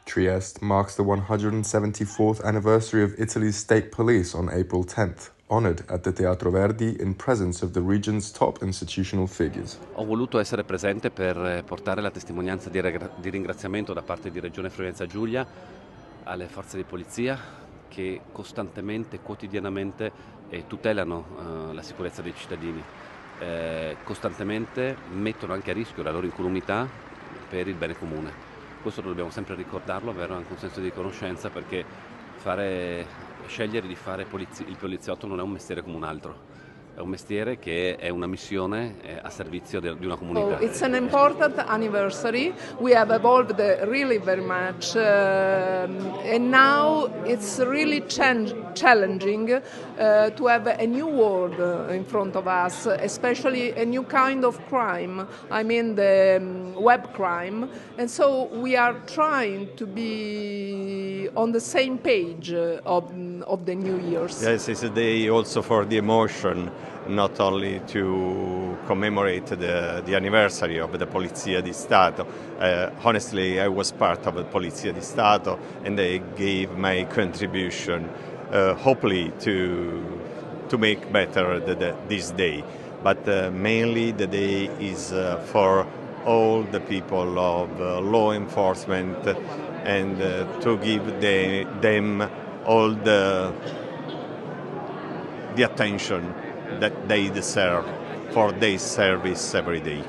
Trieste marks the 174th anniversary of Italy's state police on April 10th, honored at the Teatro Verdi in presence of the region's top institutional figures. Ho voluto essere presente per portare la testimonianza di ringraziamento da parte di Regione Friuli Giulia alle forze di polizia che costantemente, quotidianamente tutelano la sicurezza dei cittadini, costantemente mettono anche a rischio la loro incolumità per il bene comune. Questo dobbiamo sempre ricordarlo, avere anche un senso di riconoscenza, perché scegliere di fare il poliziotto non è un mestiere come un altro. È un mestiere che è una missione a servizio di una comunità. It's an important anniversary. We have evolved really very much, and now it's really challenging to have a new world in front of us, especially a new kind of crime. I mean the web crime, and so we are trying to be on the same page of the New Year's. Yes, it's a day also for the emotion. Not only to commemorate the anniversary of the Polizia di Stato. Honestly, I was part of the Polizia di Stato and I gave my contribution, hopefully to make better this day. But mainly the day is for all the people of law enforcement and to give them all the attention that they deserve for their service every day.